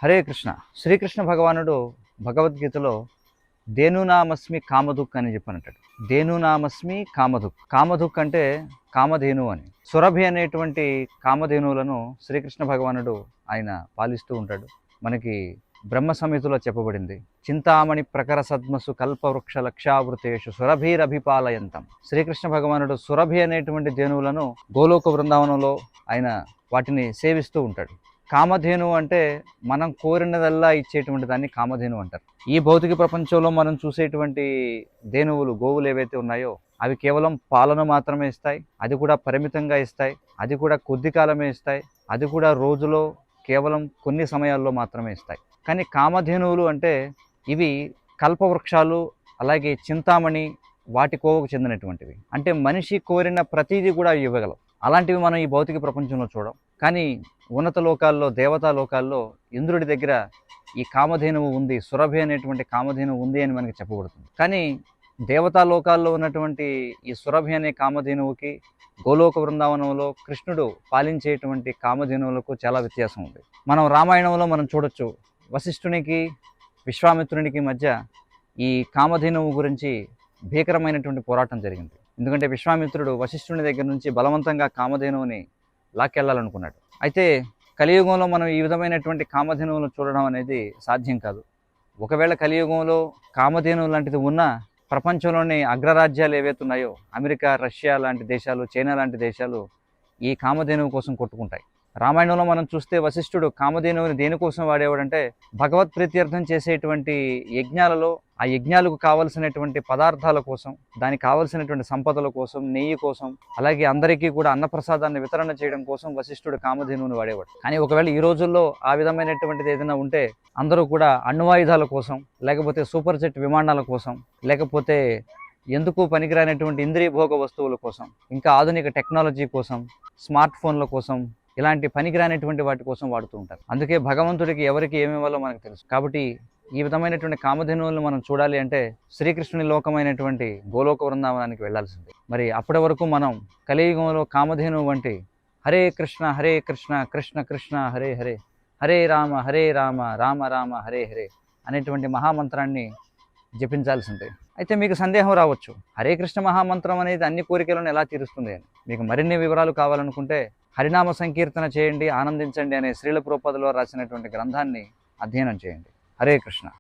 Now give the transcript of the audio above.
హరే కృష్ణ. శ్రీకృష్ణ భగవానుడు భగవద్గీతలో ధేనునామస్మి కామధుక్ అని చెప్పనంటాడు. ధేనునామస్మి కామధుక్. కామధుక్ అంటే కామధేను అని. సురభి అనేటువంటి కామధేనువులను శ్రీకృష్ణ భగవానుడు ఆయన పాలిస్తూ ఉంటాడు. మనకి బ్రహ్మ సంహితలో చెప్పబడింది. చింతామణి ప్రకర సద్మసు కల్పవృక్ష లక్షావృతేషు సురభిరభిపాలయంతం. శ్రీకృష్ణ భగవానుడు సురభి అనేటువంటి ధేనువులను గోలోక బృందావనంలో ఆయన వాటిని సేవిస్తూ ఉంటాడు. కామధేను అంటే మనం కోరినదల్లా ఇచ్చేటువంటి దాన్ని కామధేను అంటారు. ఈ భౌతిక ప్రపంచంలో మనం చూసేటువంటి ధేనువులు, గోవులు ఏవైతే ఉన్నాయో అవి కేవలం పాలను మాత్రమే ఇస్తాయి. అది కూడా పరిమితంగా ఇస్తాయి. అది కూడా కొద్ది కాలమే ఇస్తాయి. అది కూడా రోజులో కేవలం కొన్ని సమయాల్లో మాత్రమే ఇస్తాయి. కానీ కామధేనువులు అంటే ఇవి కల్పవృక్షాలు, అలాగే చింతామణి, వాటి కోవకు చెందినటువంటివి. అంటే మనిషి కోరిన ప్రతిదీ కూడా ఇవ్వగలవు. అలాంటివి మనం ఈ భౌతిక ప్రపంచంలో చూడం. కానీ ఉన్నత లోకాల్లో, దేవతా లోకాల్లో ఇంద్రుడి దగ్గర ఈ కామధేనువు ఉంది, సురభి అనేటువంటి కామధేనువు ఉంది అని మనకి చెప్పబడుతుంది. కానీ దేవతా లోకాల్లో ఉన్నటువంటి ఈ సురభి అనే కామధేనువుకి గోలోక బృందావనంలో కృష్ణుడు పాలించేటువంటి కామధేనువులకు చాలా వ్యత్యాసం ఉంది. మనం రామాయణంలో మనం చూడొచ్చు, వశిష్ఠునికి విశ్వామిత్రునికి మధ్య ఈ కామధేనువు గురించి భీకరమైనటువంటి పోరాటం జరిగింది. ఎందుకంటే విశ్వామిత్రుడు వశిష్ఠుని దగ్గర నుంచి బలవంతంగా కామధేనువుని లాక్కెళ్లాలనుకున్నాడు. అయితే కలియుగంలో మనం ఈ విధమైనటువంటి కామధేనువులను చూడడం అనేది సాధ్యం కాదు. ఒకవేళ కలియుగంలో కామధేనువు లాంటిది ఉన్నా ప్రపంచంలోని అగ్రరాజ్యాలు ఏవైతే ఉన్నాయో, అమెరికా, రష్యా లాంటి దేశాలు, చైనా లాంటి దేశాలు ఈ కామధేనువు కోసం కొట్టుకుంటాయి. రామాయణంలో మనం చూస్తే వశిష్ఠుడు కామధేనువుని దేనికోసం వాడేవాడంటే భగవత్ ప్రీత్యర్థం చేసేటువంటి యజ్ఞాలలో ఆ యజ్ఞాలకు కావలసినటువంటి పదార్థాల కోసం, దానికి కావలసినటువంటి సంపదల కోసం, నెయ్యి కోసం, అలాగే అందరికీ కూడా అన్నప్రసాదాన్ని వితరణ చేయడం కోసం వశిష్ఠుడు కామధేనువుని వాడేవాడు. కానీ ఒకవేళ ఈ రోజుల్లో ఆ విధమైనటువంటిది ఏదైనా ఉంటే అందరూ కూడా అణ్వాయుధాల కోసం, లేకపోతే సూపర్ జెట్ విమానాల కోసం, లేకపోతే ఎందుకు పనికిరానటువంటి ఇంద్రియ భోగ వస్తువుల కోసం, ఇంకా ఆధునిక టెక్నాలజీ కోసం, స్మార్ట్ ఫోన్ల కోసం, ఇలాంటి పనికిరానటువంటి వాటి కోసం వాడుతూ ఉంటారు. అందుకే భగవంతుడికి ఎవరికి ఏమి ఇవ్వాలో మనకు తెలుసు. కాబట్టి ఈ విధమైనటువంటి కామధేనువులను మనం చూడాలి అంటే శ్రీకృష్ణుని లోకమైనటువంటి గోలోక బృందావనానికి వెళ్లాల్సిందే. మరి అప్పటి వరకు మనం కలియుగంలో కామధేనువు వంటి హరే కృష్ణ కృష్ణ కృష్ణ హరే హరే, హరే రామ రామ రామ హరే హరే అనేటువంటి మహామంత్రాన్ని జపించాల్సిందే. అయితే మీకు సందేహం రావచ్చు, హరే కృష్ణ మహామంత్రం అనేది అన్ని కోరికలను ఎలా తీరుస్తుంది అని. మీకు మరిన్ని వివరాలు కావాలనుకుంటే హరినామ సంకీర్తన చేయండి, ఆనందించండి అనే శ్రీల ప్రభుపాదుల వారు రాసినటువంటి గ్రంథాన్ని అధ్యయనం చేయండి. హరే కృష్ణ.